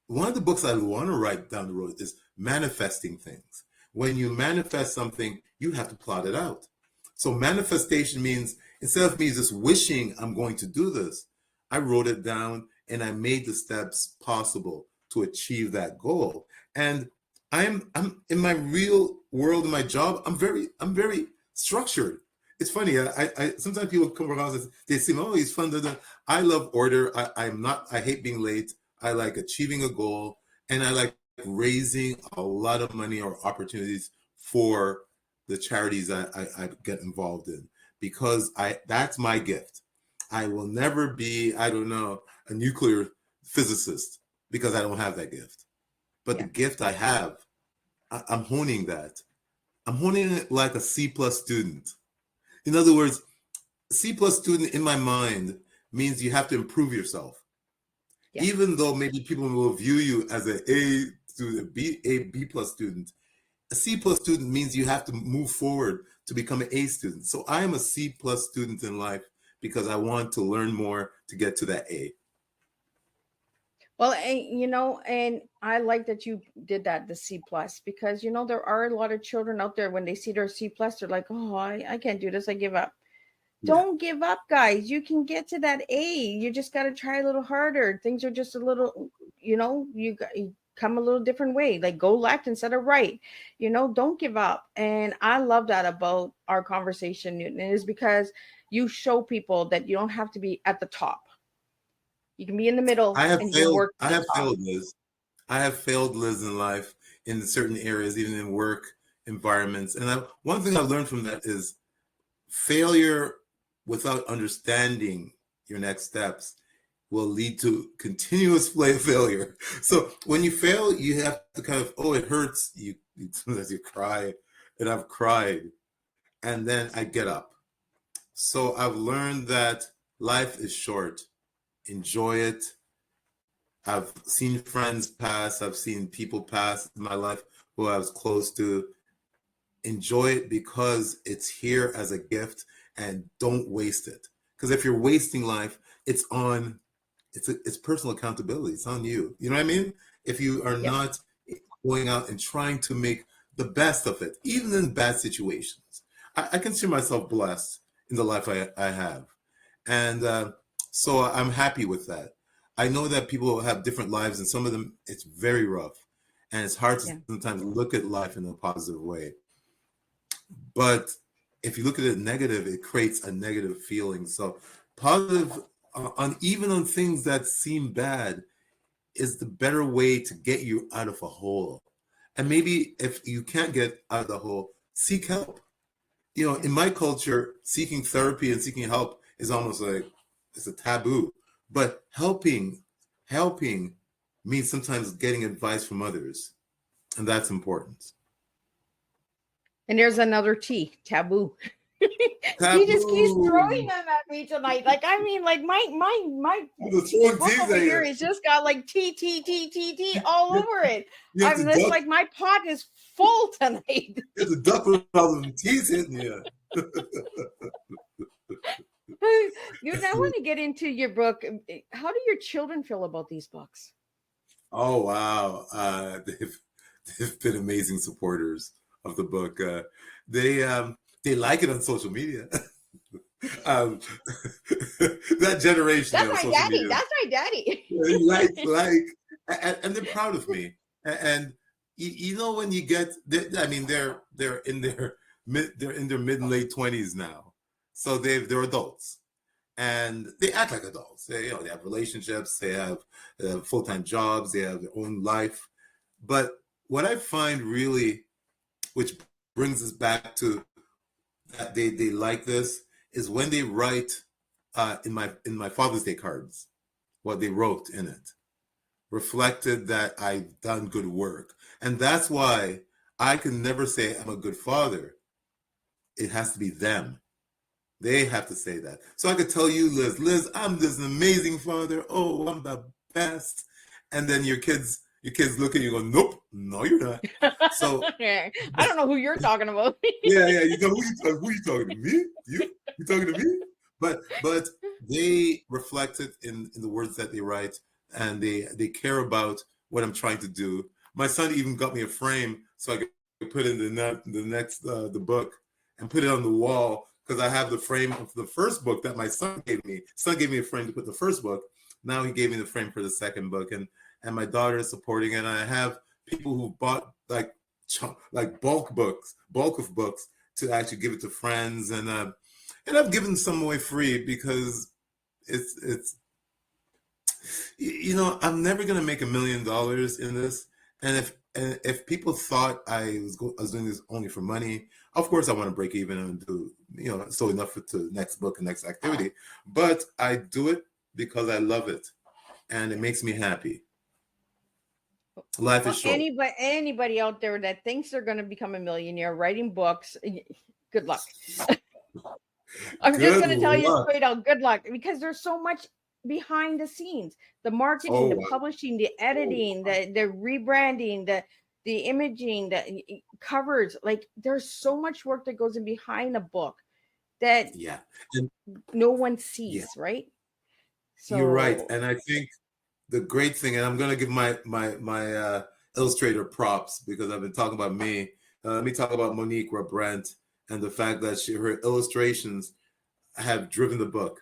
C: one of the books I want to write down the road is manifesting things. When you manifest something, you have to plot it out. So manifestation means, instead of me just wishing I'm going to do this, I wrote it down and I made the steps possible to achieve that goal. And I'm in my real world, in my job, I'm very structured. It's funny. I sometimes people come across and they seem, oh, he's fun. Da, da. I love order. I'm not. I hate being late. I like achieving a goal, and I like raising a lot of money or opportunities for the charities I get involved in, because I that's my gift. I will never be, I don't know, a nuclear physicist because I don't have that gift. But the
B: Yeah.
C: gift I have, I'm honing that. I'm honing it like a C plus student. In other words, C plus student in my mind means you have to improve yourself.
B: Yeah.
C: Even though maybe people will view you as an A student, a B plus student, a C plus student means you have to move forward to become an A student. So I am a C plus student in life because I want to learn more to get to that A.
B: Well, and I like that you did that, the C plus, because there are a lot of children out there when they see their C plus, they're like, oh, I can't do this, I give up.
C: Yeah.
B: Don't give up, guys. You can get to that A. You just got to try a little harder. Things are just a little, you come a little different way. Like go left instead of right. Don't give up. And I love that about our conversation, Newton, is because you show people that you don't have to be at the top. You can be in the middle and you can work to
C: I
B: the
C: have
B: top.
C: failed, Liz. I have failed, Liz, in life in certain areas, even in work environments. And one thing I've learned from that is failure without understanding your next steps will lead to continuous failure. So when you fail, you have to kind of, oh, it hurts. Sometimes you cry, and I've cried, and then I get up. So I've learned that life is short. Enjoy it. I've seen friends pass. I've seen people pass in my life who I was close to. Enjoy it because it's here as a gift, and don't waste it. Because if you're wasting life, it's personal accountability. It's on you. You know what I mean? If you are
B: Yep.
C: not going out and trying to make the best of it, even in bad situations. I consider myself blessed in the life I have. And so I'm happy with that. I know that people have different lives, and some of them, it's very rough. And it's hard to sometimes look at life in a positive way. But if you look at it negative, it creates a negative feeling. So positive, even on things that seem bad, is the better way to get you out of a hole. And maybe if you can't get out of the hole, seek help. In my culture, seeking therapy and seeking help is almost like it's a taboo. But helping means sometimes getting advice from others, and that's important.
B: And there's another T, taboo.
C: Taboo.
B: He just keeps throwing them at me tonight. Like, I mean, like my book over here has just got like T all over it. I'm just like, my pot is full tonight.
C: It's a duck with all the T's hitting you.
B: Dude, I want to get into your book. How do your children feel about these books?
C: Oh, wow. They've been amazing supporters of the book. They like it on social media. That generation.
B: That's my daddy. Media, that's my daddy.
C: And they're proud of me. And when you get, I mean, they're in their mid and late 20s now, so they're adults, and they act like adults. They have relationships, they have full-time jobs, they have their own life. But what I find really, which brings us back to that they like this, is when they write in my Father's Day cards, what they wrote in it reflected that I've done good work. And that's why I can never say I'm a good father. It has to be them. They have to say that. So I could tell you, Liz, I'm this amazing father. Oh, I'm the best. And then your kids look at you and go, nope, no, you're not. So
B: I don't know who you're talking about.
C: yeah, you know who you talking to? Me? You talking to me? But they reflect it in the words that they write, and they care about what I'm trying to do. My son even got me a frame so I could put in the book and put it on the wall, because I have the frame of the first book that my son gave me. Son gave me a frame to put the first book. Now he gave me the frame for the second book, and my daughter is supporting it. And I have people who bought like bulk of books to actually give it to friends, and I've given some away free because it's I'm never gonna make $1 million in this, and if people thought I was doing this only for money, of course I want to break even and do so enough for the next book and next activity, but I do it because I love it and it makes me happy. Life is short.
B: Anybody out there that thinks they're going to become a millionaire writing books, good luck. I'm just going to tell you straight out, good luck, because there's so much behind the scenes, the marketing, the publishing, the editing, the rebranding, the imaging, the covers. Like, there's so much work that goes in behind a book that no one sees, right?
C: So you're right, and I think the great thing, and I'm going to give my illustrator props because I've been talking about me. Let me talk about Monique Brent and the fact that her illustrations have driven the book.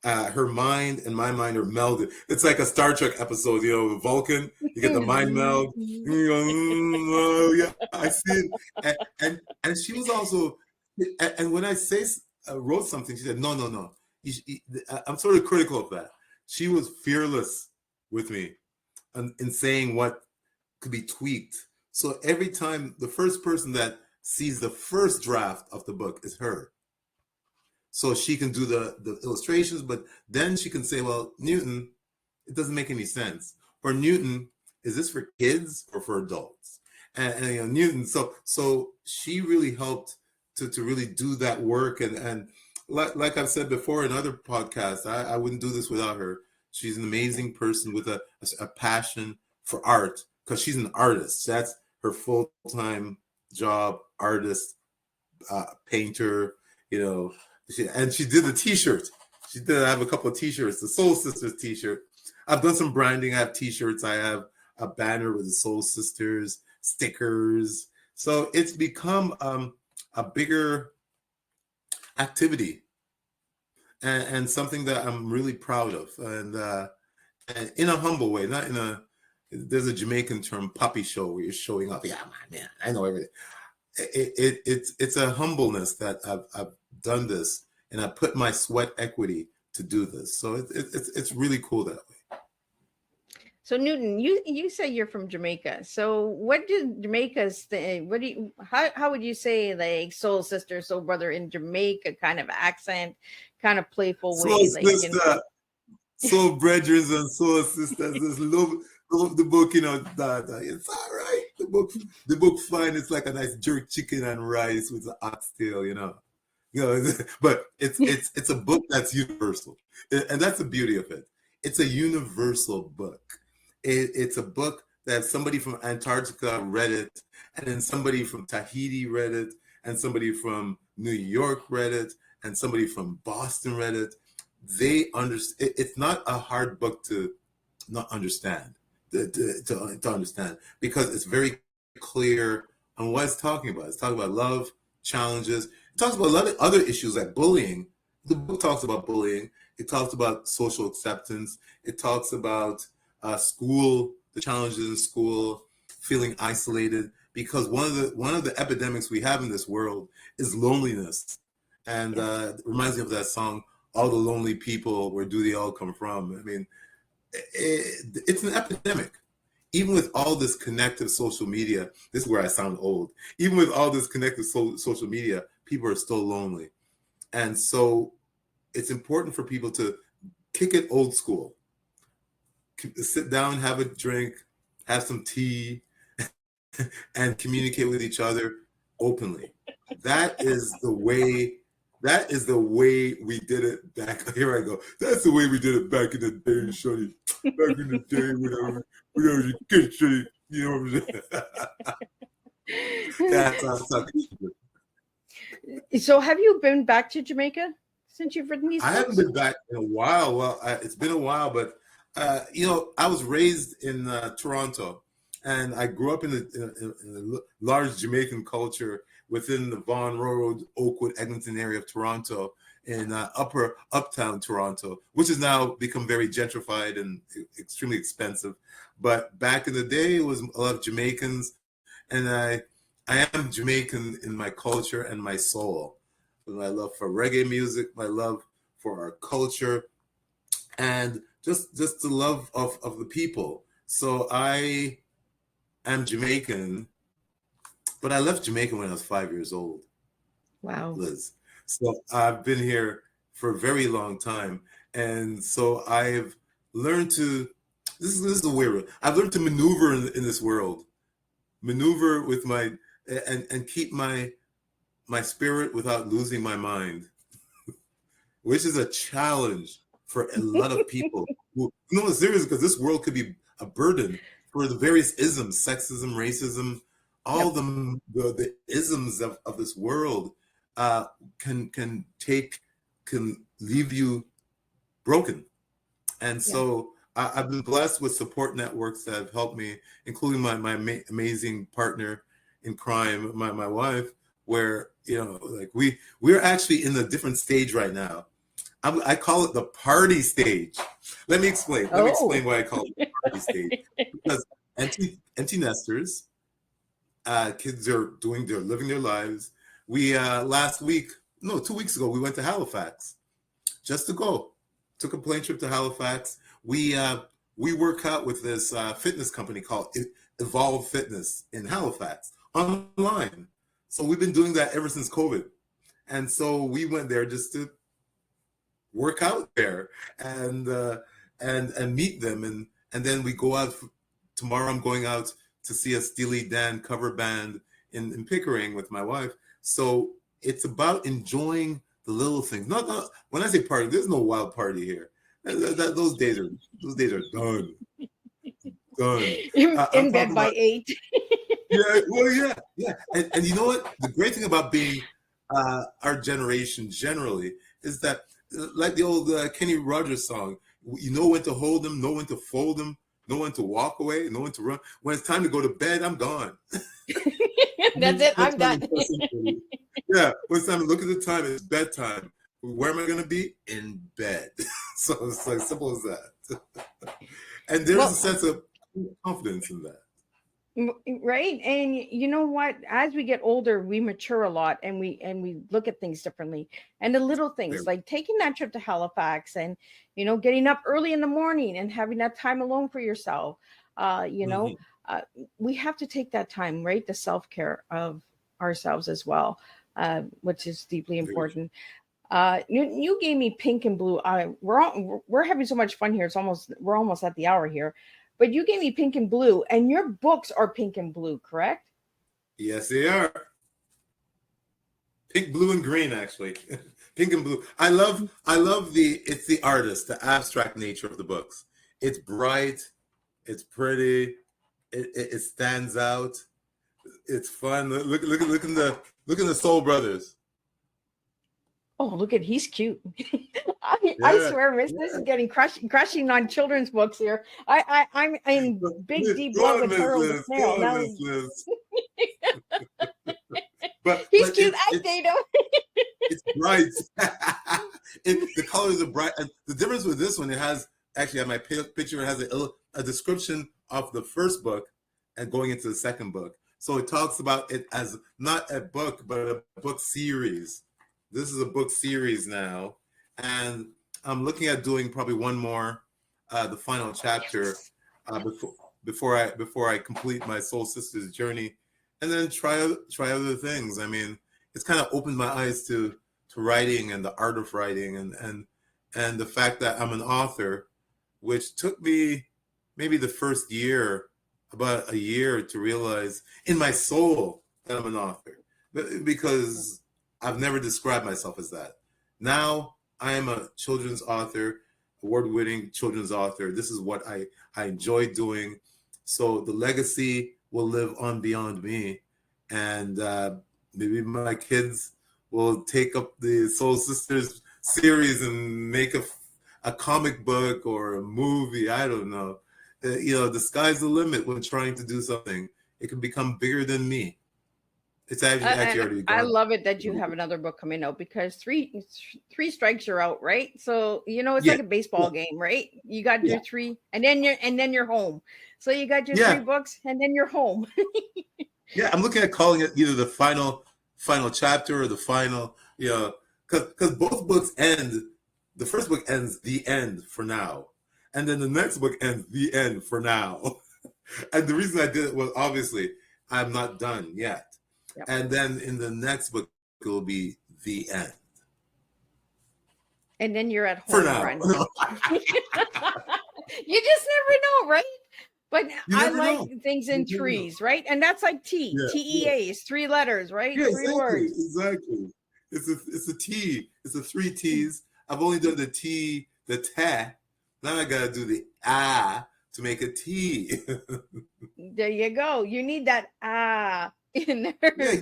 C: Her mind and my mind are melded. It's like a Star Trek episode, the Vulcan. You get the mind meld. Yeah, I see it. And she was also, and when I wrote something, she said, no. I'm sort of critical of that. She was fearless with me in saying what could be tweaked. So every time, the first person that sees the first draft of the book is her. So she can do the illustrations, but then she can say, well, Newton, it doesn't make any sense. Or Newton, is this for kids or for adults? And Newton, so she really helped to really do that work. And like I've said before in other podcasts, I wouldn't do this without her. She's an amazing person with a passion for art, because she's an artist. That's her full-time job, artist, painter, and she did the t-shirt. I have a couple of t-shirts, the Soul Sisters t-shirt. I've done some branding. I have t-shirts. I have a banner with the Soul Sisters, stickers. So it's become a bigger activity and something that I'm really proud of. And in a humble way, not in there's a Jamaican term, poppy show, where you're showing off. Yeah, man, I know everything. It's a humbleness that I've done this, and I put my sweat equity to do this. So it's really cool that way.
B: So Newton, you say you're from Jamaica. So what do Jamaicans think? How would you say, like, Soul Sister, Soul Brother in Jamaica kind of accent, kind of playful way?
C: Soul Sister, Soul Brethren and Soul Sisters, just love the book. It's all right. The book fine. It's like a nice jerk chicken and rice with the oxtail, but it's a book that's universal, and that's the beauty of it. It's a universal book. It's a book that somebody from Antarctica read it, and then somebody from Tahiti read it, and somebody from New York read it, and somebody from Boston read it. They understand. It's not a hard book to not understand, to understand, because it's very clear on what it's talking about. It's talking about love, challenges. It talks about a lot of other issues like bullying. The book talks about bullying. It talks about social acceptance. It talks about school, the challenges in school, feeling isolated, because one of the epidemics we have in this world is loneliness. And it reminds me of that song, All the Lonely People, Where Do They All Come From? I mean, it's an epidemic. Even with all this connective social media, this is where I sound old. Even with all this connective social media, people are still lonely. And so it's important for people to kick it old school. Sit down, have a drink, have some tea, and communicate with each other openly. That is the way we did it back. Here I go. That's the way we did it back in the day, Shorty. Back in the day when I was a kid, Shorty. You know what I'm saying?
B: So have you been back to Jamaica since you've written these books?
C: I haven't been back in a while. Well, it's been a while, but I was raised in Toronto, and I grew up in a large Jamaican culture within the Vaughan Road, Oakwood, Eglinton area of Toronto. in upper uptown Toronto, which has now become very gentrified and extremely expensive. But back in the day, it was a lot of Jamaicans, and I am Jamaican in my culture and my soul. My love for reggae music, my love for our culture, and just the love of the people. So I am Jamaican, but I left Jamaica when I was 5 years old.
B: Wow.
C: Liz. So I've been here for a very long time. And so I've learned to, this is a weird one. I've learned to maneuver in this world, maneuver with and keep my spirit without losing my mind, which is a challenge for a lot of people who, no, it's serious, because this world could be a burden for the various isms, sexism, racism, all the isms of this world can leave you broken. And so I've been blessed with support networks that have helped me, including my amazing partner in crime, my wife, where, you know, like we're actually in a different stage right now. I call it the party stage. Let me explain. Let me explain why I call it the party stage. Because empty nesters, kids they're living their lives. We last week, no, 2 weeks ago, we went to Halifax just to go. Took a plane trip to Halifax. We work out with this fitness company called Evolve Fitness in Halifax online. So we've been doing that ever since COVID. And so we went there just to work out there and meet them, and then we go out tomorrow. I'm going out to see a Steely Dan cover band in Pickering with my wife. So it's about enjoying the little things. Not when I say party, there's no wild party here. Those days are done.
B: In bed by 8.
C: Yeah, well, yeah. And you know what? The great thing about being our generation generally is that, like the old Kenny Rogers song, you know when to hold them, know when to fold them, know when to walk away, know when to run. When it's time to go to bed, I'm gone.
B: That's it. I'm done.
C: Yeah, when it's time to look at the time, it's bedtime. Where am I going to be? In bed. So it's like simple as that. And there's a sense of confidence in that.
B: Right. And you know what, as we get older, we mature a lot, and we look at things differently. And the little things, like taking that trip to Halifax, and getting up early in the morning and having that time alone for yourself, we have to take that time, right? The self-care of ourselves as well, which is deeply important. You gave me pink and blue. We're having so much fun here. We're almost at the hour here. But you gave me pink and blue, and your books are pink and blue, correct?
C: Yes, they are. Pink, blue, and green, actually. Pink and blue. I love it's the artist, the abstract nature of the books. It's bright, it's pretty, it stands out. It's fun. Look in the Soul Brothers.
B: Oh, look at, he's cute. I swear, Miss, this is getting crushing on children's books here. I'm in big, deep love with Harold the Snail.
C: But
B: he's cute. I date him.
C: It's bright. The colors are bright. And the difference with this one, it has, actually on my picture, it has a description of the first book and going into the second book. So it talks about it as not a book, but a book series. This is a book series now, and I'm looking at doing probably one more, the final chapter, before I complete my Soul Sisters journey, and then try other things. I mean, it's kind of opened my eyes to writing and the art of writing, and the fact that I'm an author, which took me maybe the first year, about a year, to realize in my soul that I'm an author, because I've never described myself as that. Now I am a children's author, award-winning children's author. This is what I enjoy doing. So the legacy will live on beyond me. And maybe my kids will take up the Soul Sisters series and make a comic book or a movie. I don't know. The sky's the limit when trying to do something. It can become bigger than me. It's actually
B: And
C: already
B: I
C: gone.
B: love it that you have another book coming out because three strikes you're out, right? So it's
C: Yeah,
B: like a baseball game, right? You got
C: yeah,
B: your three, and then you're home. So you got your three
C: yeah,
B: books, and then you're home.
C: yeah. I'm looking at calling it either the final chapter or the final, because both books end. The first book ends the end for now, and then the next book ends the end for now. And the reason I did it was obviously I'm not done yet.
B: Yep.
C: And then in the next book, it will be the end.
B: And then you're at
C: For
B: home
C: now.
B: run. You just never know, right? But
C: You
B: I
C: never
B: like
C: know.
B: things
C: You
B: in
C: never know.
B: threes, right? And that's like
C: Yeah, yeah.
B: TEA is 3 letters, right?
C: Yeah,
B: Three
C: exactly.
B: words.
C: Exactly. It's a T. It's a three T's. I've only done the T, the ta. Now I gotta do the ah to make a T.
B: There you go. You need that in there.
C: Yeah,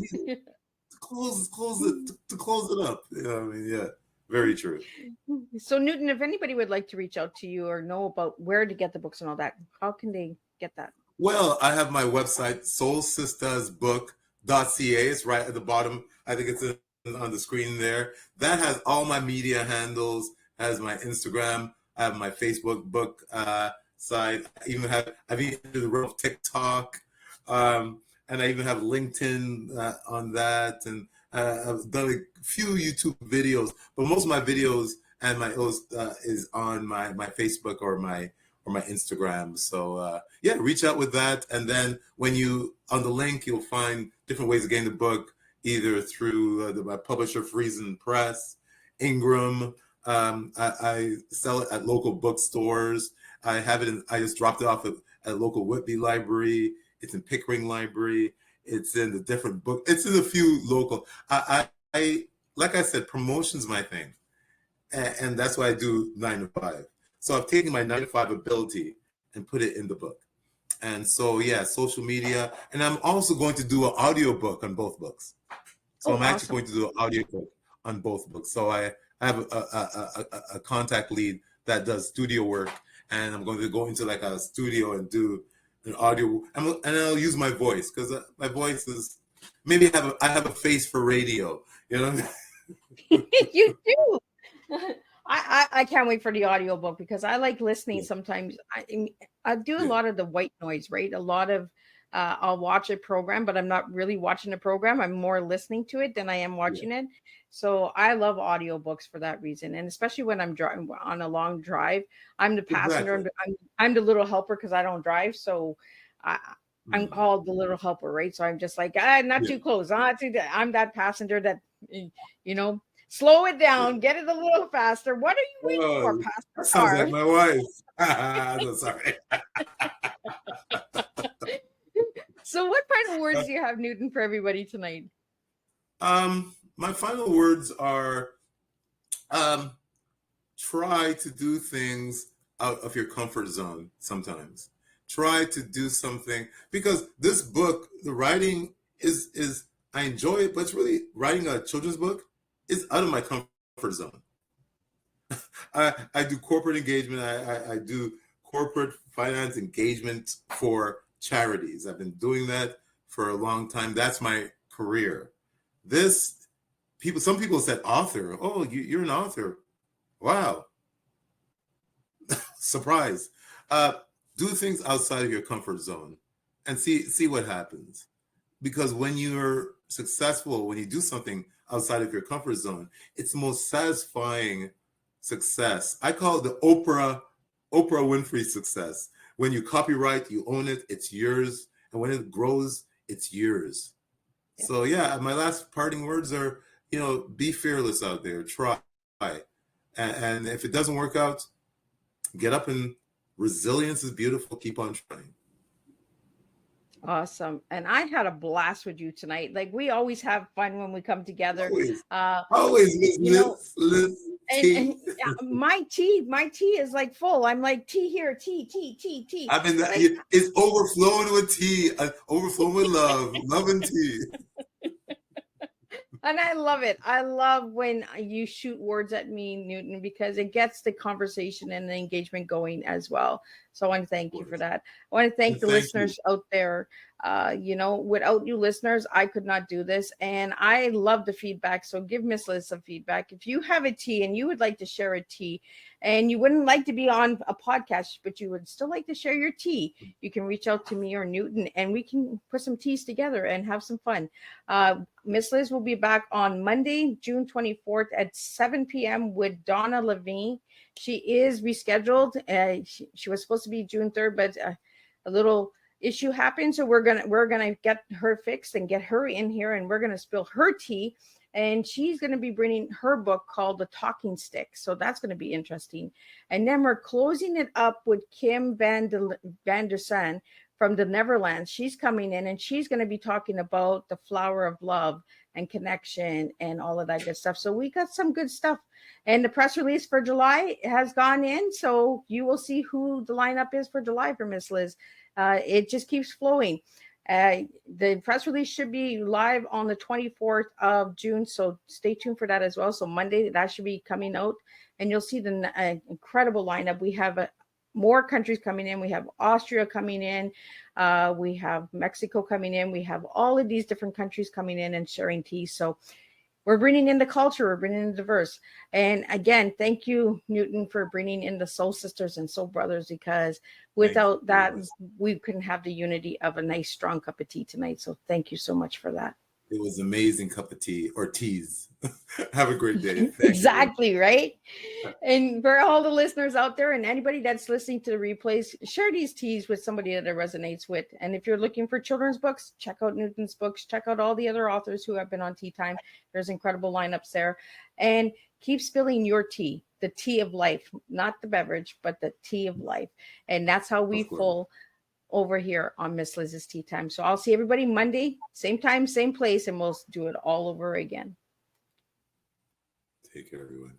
C: to close it up. I mean, yeah, very true.
B: So Newton, if anybody would like to reach out to you or know about where to get the books and all that, how can they get that?
C: Well, I have my website, soulsistersbook.ca. It's right at the bottom. I think it's on the screen there. That has all my media handles, has my Instagram, I have my Facebook book site. I've even did the real TikTok, and I even have LinkedIn on that. And I've done a few YouTube videos, but most of my videos and my is on my Facebook or my Instagram. So yeah, reach out with that, and then when you on the link, you'll find different ways of getting the book, either through my publisher, Friesen Press, Ingram. I sell it at local bookstores. I have it. I just dropped it off at local Whitby Library. It's in Pickering Library. It's in the different book. It's in a few local. I like I said, promotion's my thing, and that's why I do 9 to 5. So I've taken my 9 to 5 ability and put it in the book. And so, yeah, social media. And I'm also going to do an audio book on both books. So
B: Oh,
C: I'm actually
B: awesome.
C: going to do an audio book on both books. So I have a contact lead that does studio work. And I'm going to go into like a studio and do an audio. And I'll use my voice because my voice is, maybe I have a face for radio, you know?
B: You do. I can't wait for the audiobook because I like listening
C: Yeah,
B: sometimes. I do a
C: yeah,
B: lot of the white noise, right? A lot of I'll watch a program, but I'm not really watching the program. I'm more listening to it than I am
C: yeah.
B: watching it. So I love audiobooks for that reason. And especially when I'm driving on a long drive, I'm the passenger.
C: Exactly.
B: I'm the little helper because I don't drive. So I, I'm
C: Mm.
B: called the little helper, right? So I'm just like, not
C: Yeah,
B: too close. Not too, I'm that passenger that, you know, slow it
C: yeah.
B: down, get it a little faster. What are you waiting for,
C: Oh,
B: Pastor
C: that sounds
B: Car?
C: like my wife. No, sorry.
B: So, what final words do you have, Newton, for everybody tonight?
C: My final words are um, try to do things out of your comfort zone sometimes. Try to do something because this book, the writing is I enjoy it, but it's really writing a children's book is out of my comfort zone. I do corporate engagement. I do corporate finance engagement for charities. I've been doing that for a long time. That's my career. This some people said author. Oh, you're an author. Wow, surprise. Uh, do things outside of your comfort zone and see what happens. Because when you're successful, when you do something outside of your comfort zone, it's the most satisfying success. I call it the Oprah Winfrey success. When you copyright, you own it, it's yours, and when it grows, it's yours.
B: Yeah.
C: So yeah, my last parting words are, be fearless out there, try, and if it doesn't work out, get up, and resilience is beautiful. Keep on trying.
B: Awesome. And I had a blast with you tonight. Like we always have fun when we come together.
C: Always,
B: Uh,
C: always,
B: you know,
C: Liz
B: and
C: T.
B: my tea is like full. I'm like tea here, tea.
C: I mean,
B: Like
C: it's overflowing with tea, overflowing with love and tea.
B: And I love it. I love when you shoot words at me, Newton, because it gets the conversation and the engagement going as well. So I want to thank you for that. I want to thank
C: And
B: the
C: thank you.
B: listeners out there. Without you listeners, I could not do this. And I love the feedback. So give Miss Liz some feedback. If you have a tea and you would like to share a tea and you wouldn't like to be on a podcast, but you would still like to share your tea, you can reach out to me or Newton and we can put some teas together and have some fun. Miss Liz will be back on Monday, June 24th at 7 p.m. with Donna Levine. She is rescheduled. She was supposed to be June 3rd, but a little issue happened, so we're gonna get her fixed and get her in here, and we're gonna spill her tea, and she's gonna be bringing her book called The Talking Stick, so that's gonna be interesting. And then we're closing it up with Kim van der Sande from the Neverlands. She's coming in and she's going to be talking about the flower of love and connection and all of that good stuff. So we got some good stuff. And the press release for July has gone in. So you will see who the lineup is for July for Miss Liz. It just keeps flowing. The press release should be live on the 24th of June. So stay tuned for that as well. So Monday, that should be coming out. And you'll see the incredible lineup. We have more countries coming in. We have Austria coming in. We have Mexico coming in. We have all of these different countries coming in and sharing tea. So we're bringing in the culture. We're bringing in the diverse. And again, thank you, Newton, for bringing in the Soul Sisters and Soul Brothers, because without that, we couldn't have the unity of a nice, strong cup of tea tonight. So thank you so much for that.
C: It was an amazing cup of tea or teas. Have a great day.
B: Exactly, right? And for all the listeners out there and anybody that's listening to the replays, share these teas with somebody that it resonates with. And if you're looking for children's books, check out Newton's books. Check out all the other authors who have been on Tea Time. There's incredible lineups there. And keep spilling your tea, the tea of life, not the beverage, but the tea of life. And that's how we full over here on Miss Liz's Tea Time. So I'll see everybody Monday, same time, same place, and we'll do it all over again.
C: Take care, everyone.